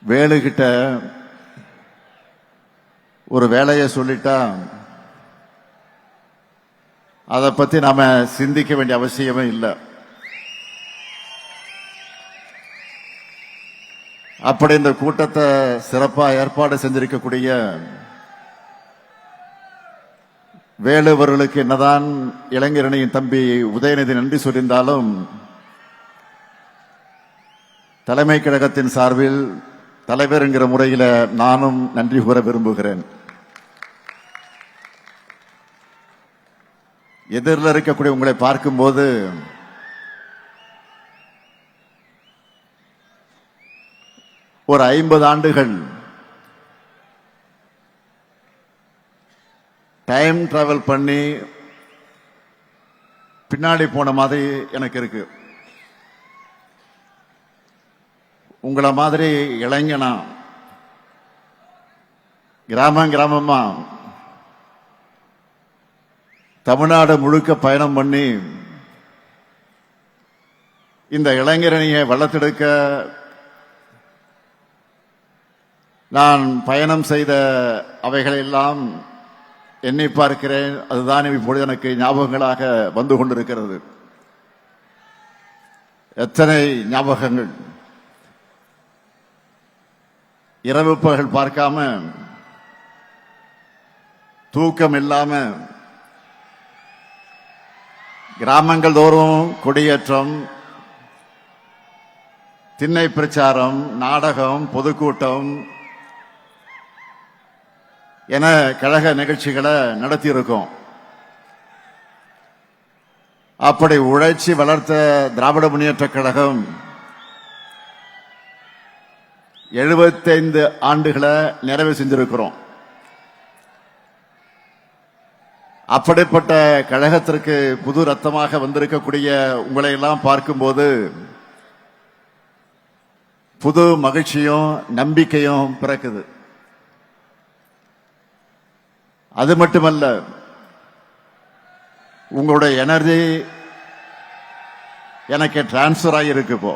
வேலுகிட்ட ஒரு வேலையை சொல்லிட்டா அதை பத்தி நாம சிந்திக்க வேண்டிய அவசியமே இல்லை. அப்படி இந்த கூட்டத்தை சிறப்பா ஏற்பாடு செஞ்சிருக்கக்கூடிய வேலுவர்களுக்கு என்னதான் இளைஞரணியின் தம்பி உதயநிதி நன்றி சொல்லியிருந்தாலும் தலைமை கழகத்தின் சார்பில் தலைவர் என்கிற முறையில் நானும் நன்றி கூற விரும்புகிறேன். எதிரில் இருக்கக்கூடிய உங்களை பார்க்கும்போது ஒரு 50 ஆண்டுகள் டைம் டிராவல் பண்ணி பின்னாடி போன மாதிரி எனக்கு இருக்கு. உங்களை மாதிரி இளைஞனா கிராமமா தமிழ்நாடு முழுக்க பயணம் பண்ணி இந்த இளைஞரணியை வளர்த்தெடுக்க நான் பயணம் செய்த அவைகளெல்லாம் எண்ணி பார்க்கிறேன். அதுதான் இப்பொழுது எனக்கு ஞாபகங்களாக வந்து கொண்டிருக்கிறது. எத்தனை ஞாபகங்கள்! இரவு பகல் பார்க்காம, தூக்கம் இல்லாம கிராமங்கள் தோறும் கொடியேற்றம், திண்ணை பிரச்சாரம், நாடகம், பொதுக்கூட்டம் என கழக நிகழ்ச்சிகளை நடத்தியிருக்கோம். அப்படி உழைச்சி வளர்த்த திராவிட முன்னேற்ற கழகம் 75 ஆண்டுகளை நிறைவு செஞ்சிருக்கிறோம். அப்படிப்பட்ட கழகத்திற்கு புது ரத்தமாக வந்திருக்கக்கூடிய உங்களை எல்லாம் பார்க்கும்போது புது மகிழ்ச்சியும் நம்பிக்கையும் பிறக்குது. அது மட்டுமல்ல, உங்களுடைய எனர்ஜி எனக்கு டிரான்ஸ்பர் ஆகியிருக்கு. இப்போ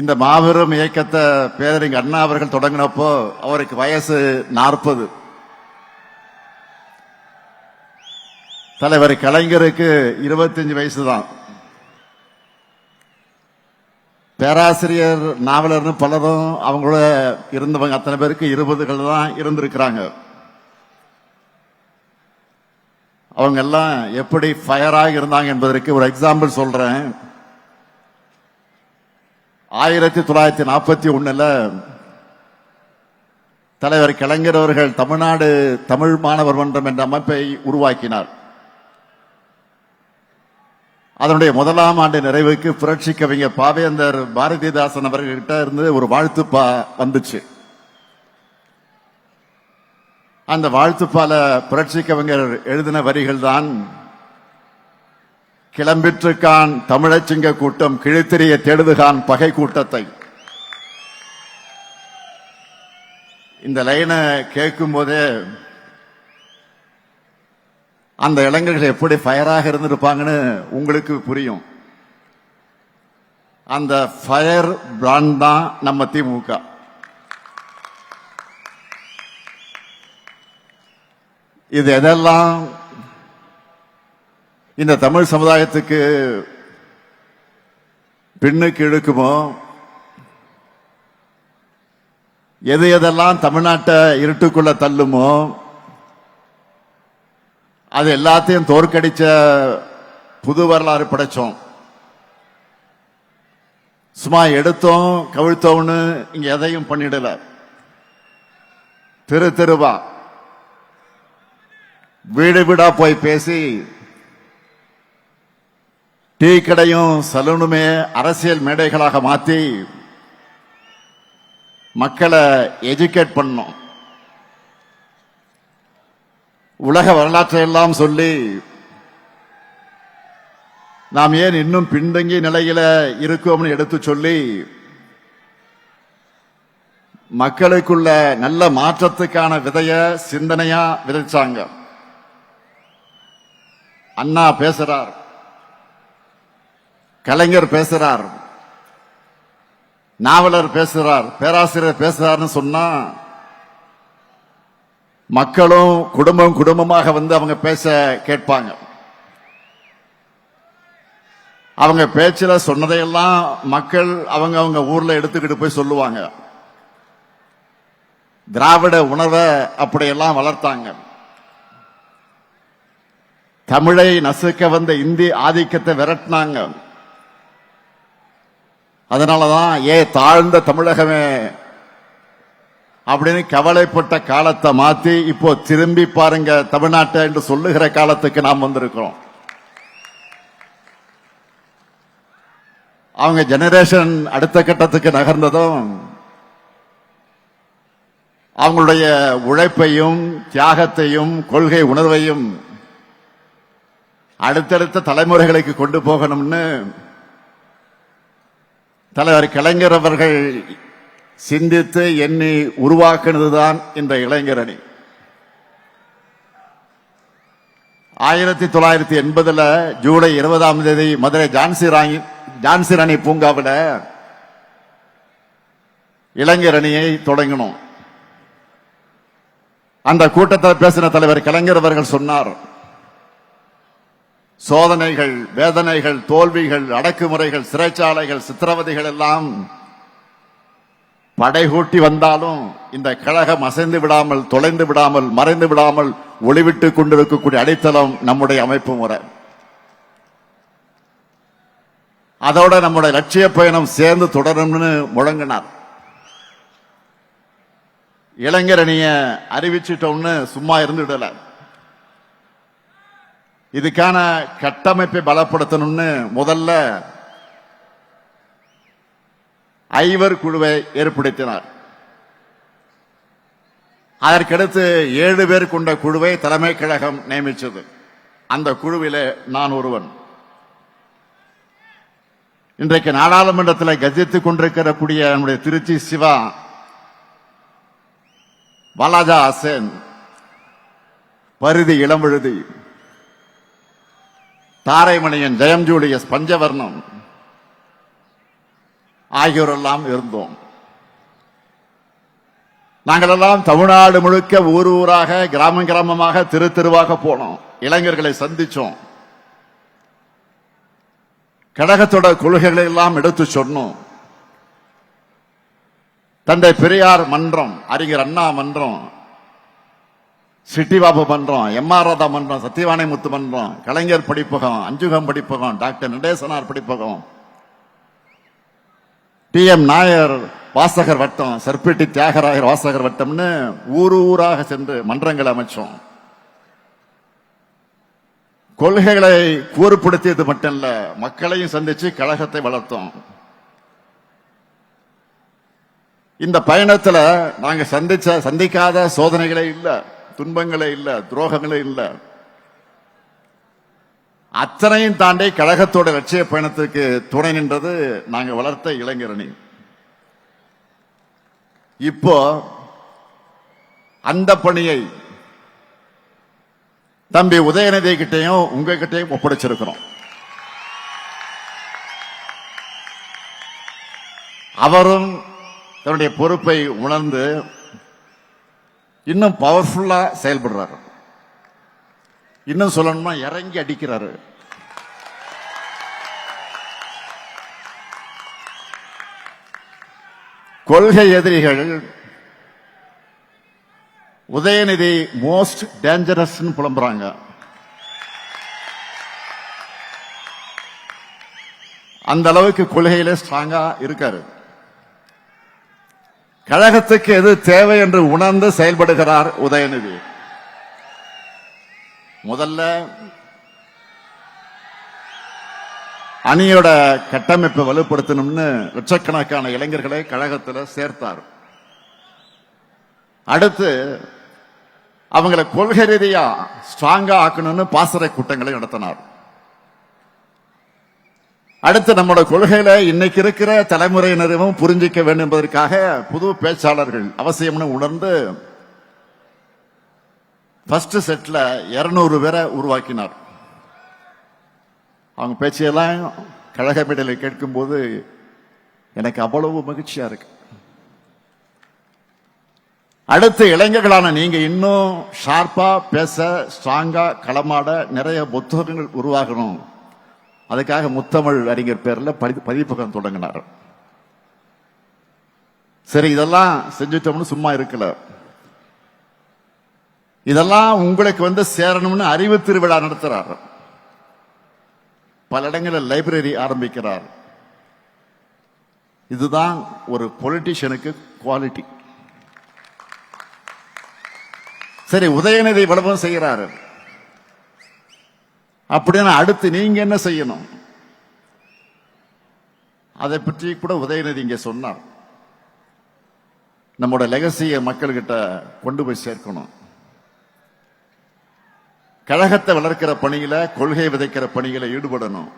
இந்த மாபெரும் இயக்கத்தை பேரறிஞர் அண்ணா அவர்கள் தொடங்கினப்போ அவருக்கு வயசு 40. தலைவர் கலைஞருக்கு 25 வயசு தான். பேராசிரியர், நாவலர்னு பலரும் அவங்களோட இருந்தவங்க அத்தனை பேருக்கு 20கள் தான் இருந்திருக்கிறாங்க. அவங்க எல்லாம் எப்படி ஃபயராக இருந்தாங்க என்பதற்கு ஒரு எக்ஸாம்பிள் சொல்றேன். 1941 தலைவர் கலைஞர் அவர்கள் தமிழ்நாடு தமிழ் மாணவர் மன்றம் என்ற அமைப்பை உருவாக்கினார். அதனுடைய 1ஆம் ஆண்டு நிறைவுக்கு புரட்சி கவிஞர் பாவேந்தர் பாரதிதாசன் அவர்கிட்ட இருந்து ஒரு வாழ்த்துப்பா வந்துச்சு. அந்த வாழ்த்துப்பால புரட்சி கவிஞர் எழுதின வரிகள் தான், கிளம்பிற்றுக்கான் தமிழச்சிங்க கூட்டம் கிழித்தெறிய தேடுதுகான் பகை கூட்டத்தை. இந்த லைனை கேட்கும் போதே அந்த இளைஞர்கள் எப்படி ஃபயராக இருந்திருப்பாங்கன்னு உங்களுக்கு புரியும். அந்த ஃபயர் பிராண்ட் தான் நம்ம திமுக. இது எதெல்லாம் இந்த தமிழ் சமுதாயத்துக்கு பின்னுக்கு இழுக்குமோ, எது எதெல்லாம் தமிழ்நாட்டை இருட்டுக்குள்ள தள்ளுமோ, அது எல்லாத்தையும் தோற்கடிச்ச புது வரலாறு படைச்சோம். சும்மா எடுத்தோம் கவிழ்த்தோம்னு இங்க எதையும் பண்ணிடல. தெருவா வீடு வீடா போய் பேசி, டீ கடையும் சலூனுமே அரசியல் மேடைகளாக மாற்றி மக்களை எஜுகேட் பண்ணோம். உலக வரலாற்றை எல்லாம் சொல்லி நாம் ஏன் இன்னும் பின்தங்கிய நிலையில இருக்கோம்னு எடுத்து சொல்லி மக்களுக்குள்ள நல்ல மாற்றத்துக்கான விதைய சிந்தனையா விதைச்சாங்க. அண்ணா பேசுறார், கலைஞர் பேசுறார், நாவலர் பேசுறார், பேராசிரியர் பேசுறார்னு சொன்னா மக்களும் குடும்பம் குடும்பமாக வந்து அவங்க பேச கேட்பாங்க. அவங்க பேச்சுல சொன்னதையெல்லாம் மக்கள் அவங்க அவங்க ஊர்ல எடுத்துக்கிட்டு போய் சொல்லுவாங்க. திராவிட உணர்வை அப்படியெல்லாம் வளர்த்தாங்க. தமிழை நசுக்க வந்த இந்தி ஆதிக்கத்தை விரட்டினாங்க. அதனாலதான் தாழ்ந்த தமிழகமே அப்படின்னு கவலைப்பட்ட காலத்தை மாத்தி இப்போ திரும்பி பாருங்க தமிழ்நாட்டை என்று சொல்லுகிற காலத்துக்கு நாம் வந்திருக்கிறோம். அவங்க ஜெனரேஷன் அடுத்த கட்டத்துக்கு நகர்ந்ததும் அவங்களுடைய உழைப்பையும் தியாகத்தையும் கொள்கை உணர்வையும் அடுத்தடுத்த தலைமுறைகளுக்கு கொண்டு போகணும்னு தலைவர் கலைஞர் அவர்கள் சிந்தித்து எண்ணி உருவாக்குனதுதான் இந்த இளைஞரணி. 1980 ஜூலை 20 மதுரை ஜான்சி ராணி பூங்காவில் இளைஞரணியை தொடங்கினோம். அந்த கூட்டத்தில் பேசின தலைவர் கலைஞர் அவர்கள் சொன்னார், சோதனைகள், வேதனைகள், தோல்விகள், அடக்குமுறைகள், சிறைச்சாலைகள், சித்திரவதைகள் எல்லாம் படைகூட்டி வந்தாலும் இந்த கழகம் அசைந்து விடாமல், தொலைந்து விடாமல், மறைந்து விடாமல் ஒளிவிட்டுக் கொண்டிருக்கக்கூடிய அடித்தளம் நம்முடைய அமைப்பு முறை. அதோட நம்முடைய லட்சிய பயணம் சேர்ந்து தொடரும்னு முழங்கினார். இளைஞரணிய அறிவிச்சிட்டோம்னு சும்மா இருந்துடல, இதுக்கான கட்டமைப்பை பலப்படுத்தணும்னு முதல்ல ஐவர் குழுவை ஏற்படுத்தினார். அதற்கடுத்து 7 பேர் கொண்ட குழுவை தலைமை கழகம் நியமித்தது. அந்த குழுவிலே நான் ஒருவன். இன்றைக்கு நாடாளுமன்றத்தில் கஜித்துக் கொண்டிருக்கக்கூடிய நம்முடைய திருச்சி சிவா, வாலாஜா ஹசேன், பரிதி இளம்பழுதி, தாரைமணியன், ஜெயம் ஜூலியஸ், பஞ்சவர்ணம் ஆகியோரெல்லாம் இருந்தோம். நாங்களெல்லாம் தமிழ்நாடு முழுக்க ஊர் ஊராக, கிராமம் கிராமமாக, தெரு தெருவாக போனோம். இளைஞர்களை சந்திச்சோம். கழகத்தோட கொள்கைகளை எல்லாம் எடுத்து சொன்னோம். தந்தை பெரியார் மன்றம், அறிஞர் அண்ணா மன்றம், சிட்டிபாபு மன்றம், எம்ஆர் ராதா மன்றம், சத்தியவாணி முத்து மன்றம், கலைஞர் படிப்பகம், அஞ்சுகம் படிப்பகம், டாக்டர் நடேசனார் படிப்பகம், TM நாயர் வாசகர் வட்டம், சர்பிட்டி தியாகராயர் வாசகர் வட்டம்னு ஊர் ஊராக சென்று மன்றங்கள் அமைச்சோம். கொள்கைகளை கூறுபடுத்தியது மட்டும் இல்ல, மக்களையும் சந்திச்சு கழகத்தை வளர்த்தோம். இந்த பயணத்துல நாங்க சந்திக்காத சோதனைகளே இல்ல, துன்பங்களே இல்ல, துரோகங்களே இல்ல. அத்தனையும் தாண்டி கழகத்தோட லட்சிய பயணத்துக்கு துணை நின்றது நாங்க வளர்த்த இளைஞரணி. இப்போ அந்த பணியை தம்பி உதயநிதி கிட்டையும் உங்ககிட்டையும் ஒப்படைச்சிருக்கிறோம். அவரும் தன்னுடைய பொறுப்பை உணர்ந்து இன்னும் பவர்ஃபுல்லா செயல்படுறாரு. இன்னும் சொல்லணும்னா இறங்கி அடிக்கிறாரு. கொள்கை எதிரிகள் உதயநிதி மோஸ்ட் டேஞ்சரஸ் புலம்புறாங்க. அந்த அளவுக்கு கொள்கையில ஸ்ட்ராங்கா இருக்காரு. கழகத்துக்கு எது தேவை என்று உணர்ந்து செயல்படுகிறார் உதயநிதி. முதல்ல அணியோட கட்டமைப்பை வலுப்படுத்தணும்னு லட்சக்கணக்கான இளைஞர்களை கழகத்தில் சேர்த்தார். அடுத்து அவங்களை கொள்கை ரீதியா ஸ்ட்ராங்கா ஆக்கணும்னு பாசறை கூட்டங்களை நடத்தினார். அடுத்து நம்மளோட கொள்கையில இன்னைக்கு இருக்கிற தலைமுறையினரும் புரிஞ்சிக்க வேண்டும் என்பதற்காக புது பேச்சாளர்கள் அவசியம்னு உணர்ந்து ஃபர்ஸ்ட் செட்ல 200 பேரை உருவாக்கினார். அவங்க பேச்சையெல்லாம் கழக மேடையில கேட்கும் போது எனக்கு அவ்வளவு மகிழ்ச்சியா இருக்கு. அடுத்த இளைஞர்களான நீங்க இன்னும் ஷார்ப்பா பேச, ஸ்ட்ராங்கா களமாட நிறைய புத்தகங்கள் உருவாகணும். அதுக்காக முத்தமிழ் அறிஞர் பேர்ல பதிப்பகம் தொடங்கினார். சரி, இதெல்லாம் செஞ்சுட்டோம்னு சும்மா இருக்கல. இதெல்லாம் உங்களுக்கு வந்து சேரணும்னு அறிவு திருவிழா நடத்துறார். பல இடங்களில் லைப்ரரி ஆரம்பிக்கிறார். இதுதான் ஒரு பொலிட்டிஷியனுக்கு குவாலிட்டி. சரி, உதயநிதி விளம்பரம் செய்கிறாரு அப்படின்னு அடுத்து நீங்க என்ன செய்யணும்? அதை பற்றி கூட உதயநிதி இங்க சொன்னார். நம்மோட லெகசியை மக்கள்கிட்ட கொண்டு போய் சேர்க்கணும். கழகத்தை வளர்க்கிற பணியில, கொள்கை விதைக்கிற பணியில ஈடுபடணும்.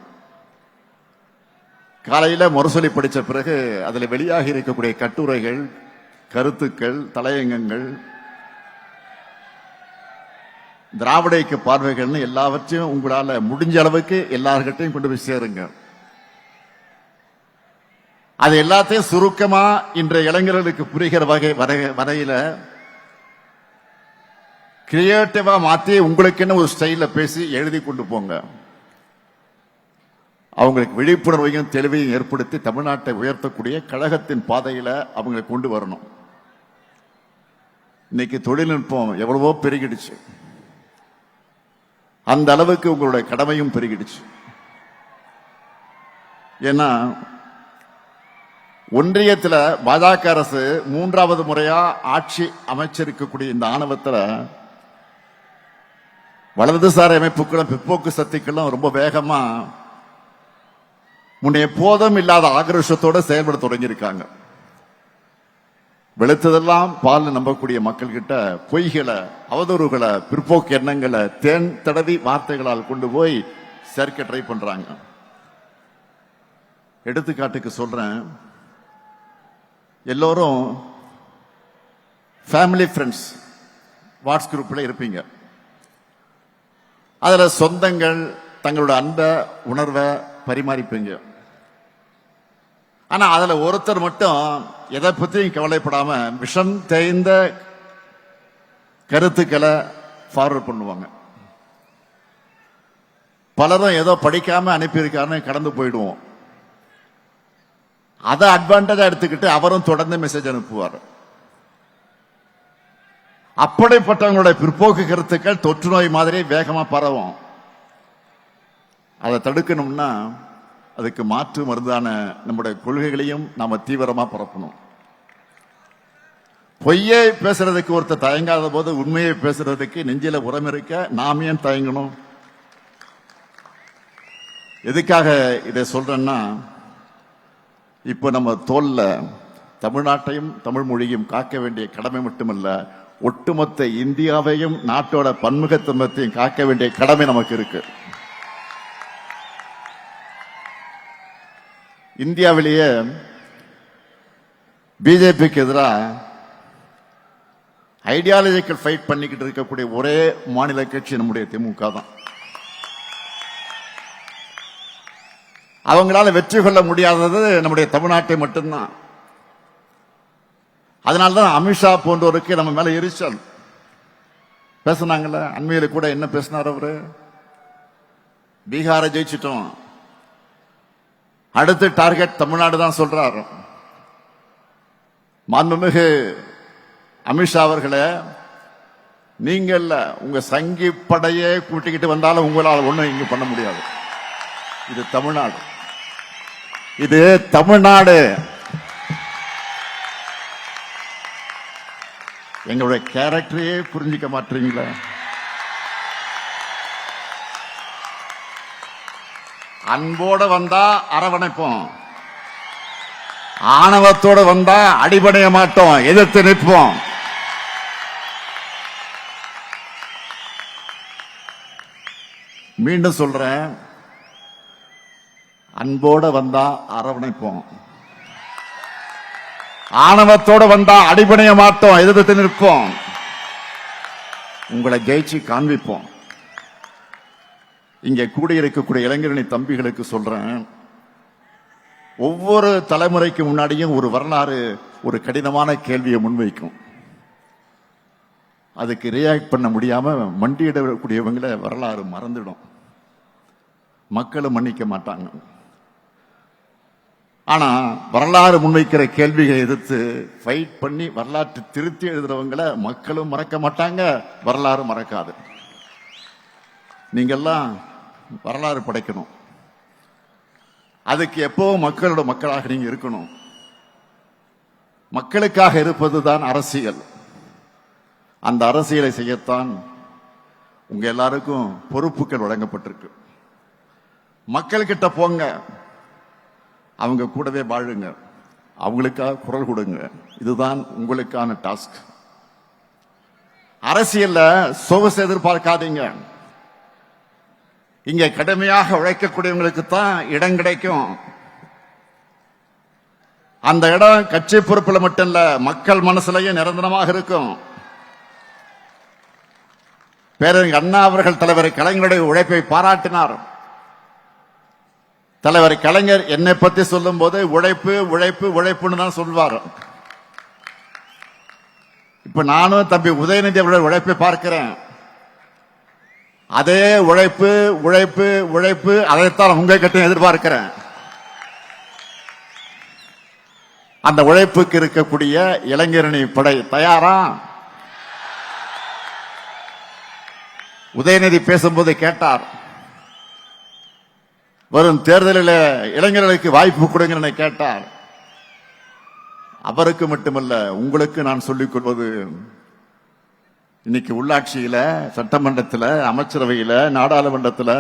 காலையில முரசொலி படிச்ச பிறகு அதுல வெளியாகி இருக்கக்கூடிய கட்டுரைகள், கருத்துக்கள், தலையங்கங்கள், திராவிட இயக்க பார்வைகள்னு எல்லாவற்றையும் உங்களால முடிஞ்ச அளவுக்கு எல்லார்கிட்டையும் கொண்டு போய் சேருங்க. அது எல்லாத்தையும் சுருக்கமா இன்றைய இளைஞர்களுக்கு புரிகிற வரையில கிரியேட்டிவா மாத்தி உங்களுக்கு ஒரு ஸ்டைல பேசி எழுதி கொண்டு போங்க. அவங்களுக்கு விழிப்புணர்வையும் தெளிவையும் ஏற்படுத்தி தமிழ்நாட்டை உயர்த்தக்கூடிய கழகத்தின் பாதையில அவங்களை கொண்டு வரணும். இன்னைக்கு தொழில்நுட்பம் எவ்வளவோ பெருகிடுச்சு. அந்த அளவுக்கு உங்களுடைய கடமையும் பெருகிடுச்சு. ஏன்னா ஒன்றியத்தில் பாஜக அரசு 3வது முறையா ஆட்சி அமைச்சிருக்கக்கூடிய இந்த ஆணவத்தில் வலதுசாரி அமைப்புகளும் பிற்போக்கு சக்திகளும் ரொம்ப வேகமா முன்னைய போதும் இல்லாத ஆக்ரோஷத்தோட செயல்பட தொடங்கியிருக்காங்க. வெளுத்ததெல்லாம் பால் நம்பக்கூடிய மக்கள் கிட்ட பொய்களை, அவதூறுகளை, பிற்போக்கு எண்ணங்களை தேன் தடவி வார்த்தைகளால் கொண்டு போய் சேர்க்க ட்ரை பண்றாங்க. எடுத்துக்காட்டுக்கு சொல்றேன், எல்லோரும் ஃபேமிலி ஃப்ரெண்ட்ஸ் வாட்ஸ் குரூப்ல இருப்பீங்க. அதுல சொந்தங்கள் தங்களோட அன்பை, உணர்வை பரிமாறிப்பீங்க. ஆனா அதுல ஒருத்தர் மட்டும் எதை பத்தியும் கவலைப்படாம விஷம் தேய்ந்த கருத்துக்களை ஃபார்வர்ட் பண்ணுவாங்க. பலரும் ஏதோ படிக்காம அனுப்பியிருக்காருன்னு கடந்து போயிடுவோம். அதை அட்வான்டேஜா எடுத்துக்கிட்டு அவரும் தொடர்ந்து மெசேஜ் அனுப்புவார். அப்படிப்பட்டவங்களுடைய பிற்போக்கு கருத்துக்கள் தொற்று நோய் மாதிரி வேகமா பரவும். அதை தடுக்கணும்னா அதுக்கு மாற்று மருந்தான நம்முடைய கொள்கைகளையும் நாம தீவிரமா பரப்பணும். பொய்யை பேசுறதுக்கு ஒருத்தர் தயங்காத போது உண்மையை பேசுறதுக்கு நெஞ்சில உரம் இருக்க நாம் ஏன் தயங்கணும்? எதுக்காக இதை சொல்றேன்னா, இப்ப நம்ம தோல்ல தமிழ்நாட்டையும் தமிழ் மொழியும் காக்க வேண்டிய கடமை மட்டுமல்ல, ஒட்டுமொத்த இந்தியாவையும் நாட்டோட பன்முகத்தன்மையையும் காக்க வேண்டிய கடமை நமக்கு இருக்கு. இந்தியாவிலேயே பிஜேபிக்கு எதிராக ஐடியாலஜிக்கல் ஃபைட் பண்ணிக்கிட்டு இருக்கக்கூடிய ஒரே மாநில கட்சி நம்முடைய திமுக தான். அவங்களால வெற்றி கொள்ள முடியாதது நம்முடைய தமிழ்நாட்டை மட்டும்தான். அதனால்தான் அமித்ஷா போன்றவருக்கு நம்ம மேல எரிச்சல். பேசினாங்கல்ல, அண்மையில கூட என்ன பேசினார் அவரு? பீகாரை ஜெயிச்சிட்டோம், அடுத்த டார்கெட் தமிழ்நாடு தான் சொல்றாரு. மாண்புமிகு அமித்ஷா அவர்களே, நீங்க இல்ல, உங்க சங்கி படையே கூட்டிக்கிட்டு வந்தாலும் உங்களால் ஒண்ணும் இங்க பண்ண முடியாது. இது தமிழ்நாடு, இது தமிழ்நாடு. எங்களுடைய கேரக்டரையே புரிஞ்சிக்க மாட்டீங்களா? அன்போட வந்தா அரவணைப்போம், ஆணவத்தோட வந்தா அடிபடைய மாட்டோம், எதிர்த்து நிற்போம். மீண்டும் சொல்றேன், அன்போட வந்தா அரவணைப்போம், ஆணவத்தோட வந்தா அடிபடைய மாட்டோம், எதிர்த்து நிற்போம். உங்களை ஜெயிச்சு காண்பிப்போம். இங்கே கூடியிருக்கக்கூடிய இளைஞரணி தம்பிகளுக்கு சொல்றேன், ஒவ்வொரு தலைமுறைக்கு முன்னாடியும் ஒரு வரலாறு ஒரு கடினமான கேள்வியை முன்வைக்கும். அதுக்கு ரியாக்ட் பண்ண முடியாம மண்டியிடக்கூடியவங்களை வரலாறு மறந்துடும், மக்களும் மன்னிக்க மாட்டாங்க. ஆனா வரலாறு முன்வைக்கிற கேள்விகளை எதிர்த்து ஃபைட் பண்ணி வரலாற்று திருத்தி எழுதுறவங்களை மக்களும் மறக்க மாட்டாங்க, வரலாறு மறக்காது. நீங்கெல்லாம் வரலாறு படைக்கணும். அதுக்கு எப்பவும் மக்களோட மக்களாக நீங்க இருக்கணும். மக்களுக்காக இருப்பதுதான் அரசியல். அந்த அரசியலை செய்யத்தான் உங்க எல்லாருக்கும் பொறுப்புகள் வழங்கப்பட்டிருக்கு. மக்கள் கிட்ட போங்க, அவங்க கூடவே வாழுங்க, அவங்களுக்காக குரல் கொடுங்க. இதுதான் உங்களுக்கான டாஸ்க். அரசியல்ல சொகுசு எதிர்பார்க்காதீங்க. இங்க கடுமையாக உழைக்கக்கூடியவங்களுக்கு தான் இடம் கிடைக்கும். அந்த இடம் கட்சி பொறுப்பில் மட்டும் இல்ல, மக்கள் மனசுலயும் நிரந்தரமாக இருக்கும். பேரறிஞர் அண்ணா அவர்கள் தலைவர் கலைஞருடைய உழைப்பை பாராட்டினார். தலைவர் கலைஞர் என்னை பத்தி சொல்லும் போது உழைப்பு உழைப்பு உழைப்புன்னு தான் சொல்வார். இப்ப நானும் தம்பி உதயநிதி அவருடைய உழைப்பை பார்க்கிறேன். அதே உழைப்பு உழைப்பு உழைப்பு, அதைத்தான் உங்க கிட்ட எதிர்பார்க்கிறேன். அந்த உழைப்புக்கு இருக்கக்கூடிய இளைஞரணி படை தயாரா? உதயநிதி பேசும்போது கேட்டார், வரும் தேர்தலில் இளைஞர்களுக்கு வாய்ப்பு கொடுங்க கேட்டார். அவருக்கு மட்டுமல்ல, உங்களுக்கு நான் சொல்லிக் கொள்வது, இன்னைக்கு உள்ளாட்சியில, சட்டமன்றத்தில், அமைச்சரவையில், நாடாளுமன்றத்தில்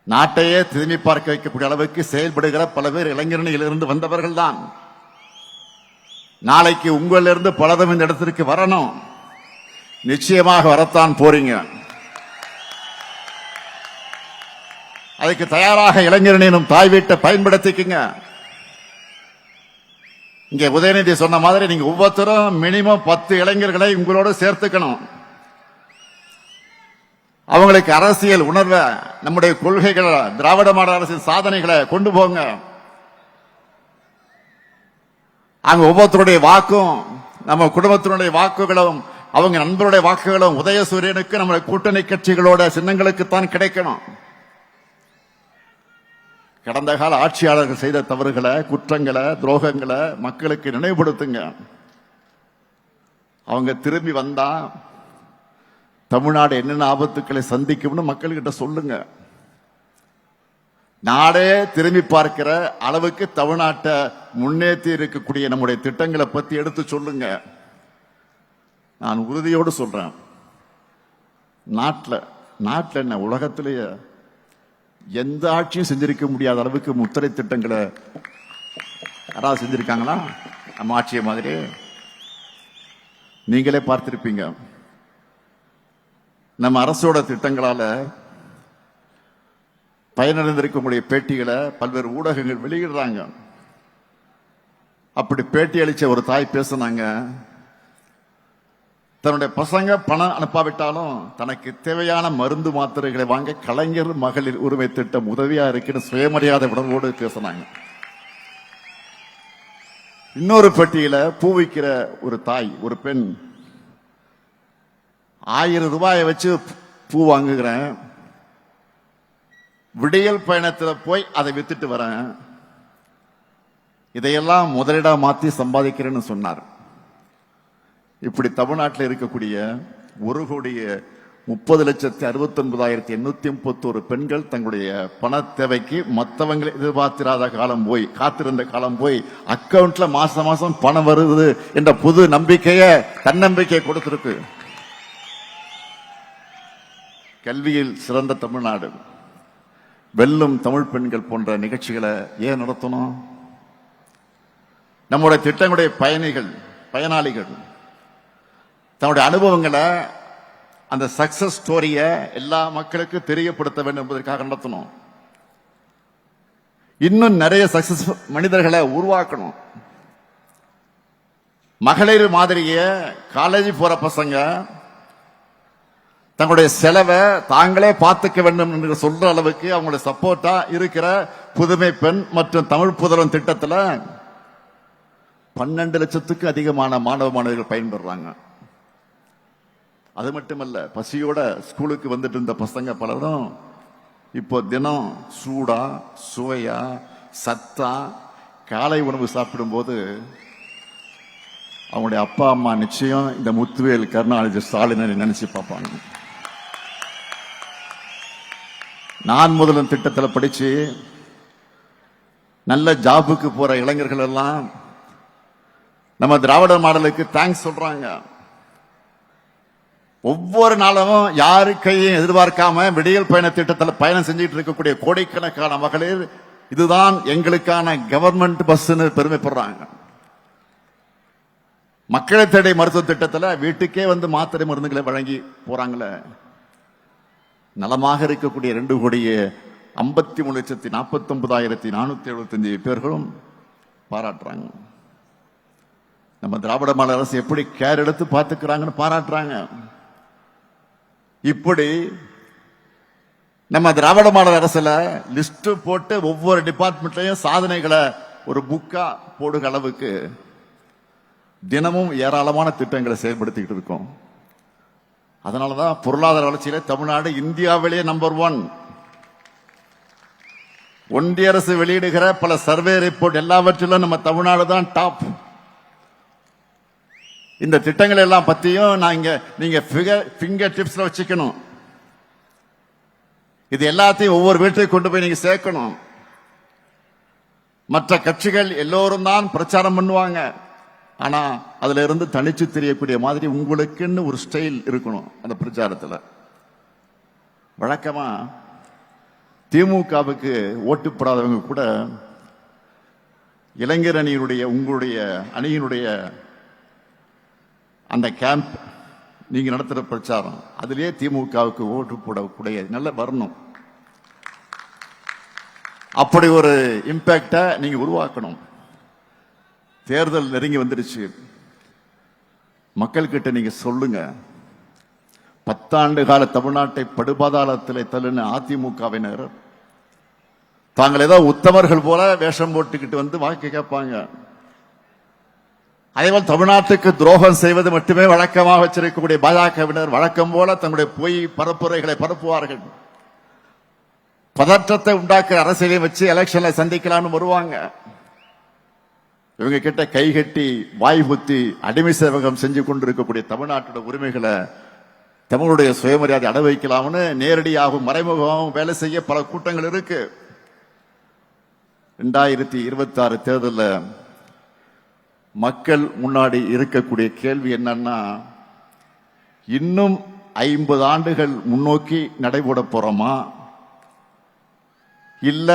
நாட்டையே திரும்பி பார்க்க வைக்கக்கூடிய அளவுக்கு செயல்படுகிற பல பேர் இளைஞரணியிலிருந்து வந்தவர்கள் தான். நாளைக்கு உங்களிலிருந்து பலதும் இந்த இடத்திற்கு வரணும். நிச்சயமாக வரத்தான் போறீங்க. அதுக்கு தயாராக இளைஞரணியும் தாய் வீட்டை பயன்படுத்திக்குங்க. இங்க உதயநிதி சொன்ன மாதிரி நீங்க ஒவ்வொருத்தரும் மினிமம் 10 இளைஞர்களை உங்களோட சேர்த்துக்கணும். அவங்களுக்கு அரசியல் உணர்வை, நம்முடைய கொள்கைகளை, திராவிட மாடல் அரசின் சாதனைகளை கொண்டு போங்க. அங்க ஒவ்வொருத்தருடைய வாக்கும், நம்ம குடும்பத்தினுடைய வாக்குகளும், அவங்க நண்பருடைய வாக்குகளும் உதயசூரியனுக்கு நம்முடைய கூட்டணி கட்சிகளோட சின்னங்களுக்குத்தான் கிடைக்கணும். கடந்த கால ஆட்சியாளர்கள் செய்த தவறுகளை, குற்றங்களை, துரோகங்களை மக்களுக்கு நினைவுபடுத்துங்க. அவங்க திரும்பி வந்தா தமிழ்நாடு என்னென்ன ஆபத்துக்களை சந்திக்கும்னு மக்கள்கிட்ட சொல்லுங்க. நாடே திரும்பி பார்க்கிற அளவுக்கு தமிழ்நாட்டை முன்னேற்றி இருக்கக்கூடிய நம்முடைய திட்டங்களை பத்தி எடுத்து சொல்லுங்க. நான் உறுதியோடு சொல்றேன், நாட்டில் என்ன உலகத்திலேயே எந்த ஆட்சியும் செஞ்சிருக்க முடியாத அளவுக்கு முத்திரை திட்டங்களை யாராவது செஞ்சிருக்காங்களா? நம்ம ஆட்சியை மாதிரி நீங்களே பார்த்திருப்பீங்க. நம்ம அரசோட திட்டங்களால பயனடைந்திருக்கக்கூடிய பேட்டிகளை பல்வேறு ஊடகங்கள் வெளியிடுறாங்க. அப்படி பேட்டி அளிச்ச ஒரு தாய் பேசினாங்க, தன்னுடைய பசங்க பணம் அனுப்பாவிட்டாலும் தனக்கு தேவையான மருந்து மாத்திரைகளை வாங்க கலைஞர் மகளிர் உரிமை திட்டம் உதவியா இருக்குன்னு சுயமரியாதை உணர்வோடு பேசினாங்க. இன்னொரு பெட்டியில பூ விற்கிற ஒரு தாய், ஒரு பெண், 1000 ரூபாயை வச்சு பூ வாங்குகிறேன், விடியல் பயணத்தில் போய் அதை வித்துட்டு வரேன், இதையெல்லாம் முதலீடா மாத்தி சம்பாதிக்கிறேன்னு சொன்னார். இப்படி தமிழ்நாட்டில் இருக்கக்கூடிய 1,30,69,831 பெண்கள் தங்களுடைய பண தேவைக்கு மற்றவங்களை எதிர்பார்த்திராத காலம் போய், காத்திருந்த காலம் போய், அக்கவுண்ட்ல மாசம் மாசம் பணம் வருது என்ற புது நம்பிக்கையை, தன்னம்பிக்கையை கொடுத்திருக்கு. கல்வியில் சிறந்த தமிழ்நாடு, வெல்லும் தமிழ் பெண்கள் போன்ற நிகழ்ச்சிகளை ஏன் நடத்தணும்? நம்முடைய திட்டங்களுடைய பயனாளிகள் தன்னுடைய அனுபவங்களை, அந்த சக்சஸ் ஸ்டோரிய எல்லா மக்களுக்கு தெரியப்படுத்த வேண்டும் என்பதற்காக நடத்தணும். இன்னும் நிறைய சக்சஸ் மனிதர்களை உருவாக்கணும். மகளிர் மாதிரியே காலேஜ் போற பசங்க தங்களுடைய செலவை தாங்களே பார்த்துக்க வேண்டும் என்று சொல்ற அளவுக்கு அவங்களுடைய சப்போர்ட்டா இருக்கிற புதுமை பெண் மற்றும் தமிழ் புதல்வன் திட்டத்தில் 12 லட்சத்துக்கு அதிகமான மாணவ மாணவிகள் பயன்பெறாங்க. அது மட்டுமல்ல, பசியோட ஸ்கூலுக்கு வந்துட்டு இருந்த பசங்க பலரும் இப்போ தினம் சூடா சுவையா சத்தா காலை உணவு சாப்பிடும் போது அவங்களுடைய அப்பா அம்மா நிச்சயம் இந்த முத்துவேல் கருணாநிதி ஸ்டாலினை நினைச்சு பார்ப்பாங்க. நான் முதல்வன் திட்டத்தில் படிச்சு நல்ல ஜாபுக்கு போற இளைஞர்கள் எல்லாம் நம்ம திராவிட மாடலுக்கு தேங்க்ஸ் சொல்றாங்க. ஒவ்வொரு நாளும் யாரு கையும் எதிர்பார்க்காம விடியல் பயண திட்டத்தில் பயணம் செஞ்சுட்டு இருக்கக்கூடிய கோடிக்கணக்கான மகளிர் இதுதான் எங்களுக்கான கவர்மெண்ட் பஸ் பெருமைப்படுறாங்க. மக்களை தேடி மருத்துவ திட்டத்தில் வீட்டுக்கே வந்து மாத்திரை மருந்துகளை வழங்கி போறாங்களே. நலமாக இருக்கக்கூடிய 2,53,49,475 பேர்களும் பாராட்டுறாங்க. நம்ம திராவிட மாடல் அரசு எப்படி கேர் எடுத்து பார்த்துக்கிறாங்கன்னு பாராட்டுறாங்க. இப்படி நம்ம திராவிட மாடல் அரசுல லிஸ்ட் போட்டு ஒவ்வொரு டிபார்ட்மெண்ட்லயும் சாதனைகளை ஒரு புக்கா போடுற அளவுக்கு தினமும் ஏராளமான திட்டங்களை செயல்படுத்திக்கிட்டு இருக்கோம். அதனாலதான் பொருளாதார வளர்ச்சியில தமிழ்நாடு இந்தியாவிலேயே நம்பர் 1. ஒன்றிய அரசு வெளியிடுகிற பல சர்வே ரிப்போர்ட் எல்லாவற்றிலும் நம்ம தமிழ்நாடு தான் டாப். இந்த திட்டங்கள் எல்லாம் பத்தியும் நீங்க ஃபிங்கர் டிப்ஸ்ல வச்சுக்கணும். இது எல்லாத்தையும் ஒவ்வொரு வீட்டுக்கு கொண்டு போய் நீங்க சேர்க்கணும். மற்ற கட்சிகள் எல்லோரும் தான் பிரச்சாரம் பண்ணுவாங்க. ஆனா அதுல இருந்து தனிச்சு தெரியக்கூடிய மாதிரி உங்களுக்குன்னு ஒரு ஸ்டைல் இருக்கணும். அந்த பிரச்சாரத்துல வழக்கமா திமுகவுக்கு ஓட்டு போடாதவங்க கூட இளைஞர் அணியினுடைய உங்களுடைய அணியினுடைய அந்த கேம்ப் நீங்க நடத்துற பிரச்சாரம் அதிலே திமுகவுக்கு ஓட்டு போடக்கூடிய நல்ல வரணும். அப்படி ஒரு இம்பாக்ட நீங்க உருவாக்கணும். தேர்தல் நெருங்கி வந்துருச்சு. மக்கள் கிட்ட நீங்க சொல்லுங்க, 10 ஆண்டு கால தமிழ்நாட்டை படுபாதாளத்தில் தள்ளின அதிமுகவினர் தாங்கள் ஏதோ உத்தமர்கள் போல வேஷம் போட்டுக்கிட்டு வந்து வாக்கு கேட்பாங்க. அதேபோல் தமிழ்நாட்டுக்கு துரோகம் செய்வது மட்டுமே வழக்கமாக வச்சிருக்கக்கூடிய பாஜகவினர் வழக்கம் போல தங்களுடைய பொய் பரப்புரைகளை பரப்புவார்கள். பதற்றத்தை உண்டாக்குற அரசியலை வச்சு எலெக்ஷன்ல சந்திக்கலாம்னு வருவாங்க. இவங்க கிட்ட கைகட்டி வாய் புத்தி அடிமை சேவகம் செஞ்சு கொண்டிருக்கக்கூடிய தமிழ்நாட்டோட உரிமைகளை தமிழுடைய சுயமரியாதை அட வைக்கலாம்னு நேரடியாகவும் மறைமுகமாகவும் வேலை செய்ய பல கூட்டங்கள் இருக்கு. 2026 தேர்தலில் மக்கள் முன்னாடி இருக்கக்கூடிய கேள்வி என்னன்னா, இன்னும் 50 ஆண்டுகள் முன்னோக்கி நடைபெற போறோமா இல்ல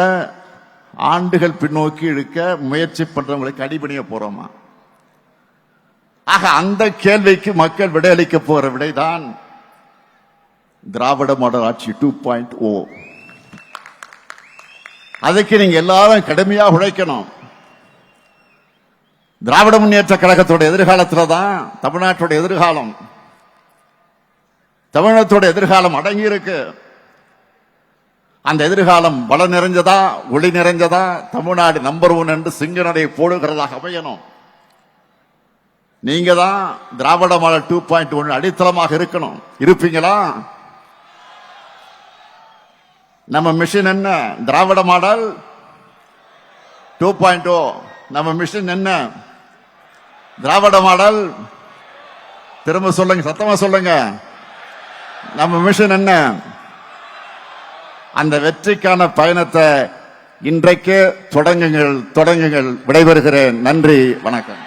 ஆண்டுகள் பின்னோக்கி இழுக்க முயற்சி பண்றவங்களுக்கு அடிபணிய போறோமா? ஆக அந்த கேள்விக்கு மக்கள் விடையளிக்க போற விடைதான் திராவிட மாடல் ஆட்சி 2.0. அதுக்கு நீங்க எல்லாரும் கடுமையா உழைக்கணும். திராவிட முன்னேற்ற கழகத்தோட எதிர்காலத்துல தான் தமிழ்நாட்டோட எதிர்காலம், தமிழகத்தோட எதிர்காலம் அடங்கி இருக்கு. அந்த எதிர்காலம் வள நிறைஞ்சதா ஒளி நிறைஞ்சதா தமிழ்நாடு நம்பர் 1 என்று சிங்கநடை போடுகிறதாக அமையணும். நீங்க தான் திராவிட மாடல் 2.1 அடித்தளமாக இருக்கணும். இருப்பீங்களா? நம்ம மிஷன் என்ன? திராவிட மாடல் 2.0. நம்ம மிஷன் என்ன? திராவிட மாடல். திரும்ப சொல்லுங்க, சத்தமா சொல்லுங்க. நம்ம மிஷன் என்ன? அந்த வெற்றிக்கான பயணத்தை இன்றைக்கே தொடங்குங்கள். விடைபெறுகிறேன். நன்றி, வணக்கம்.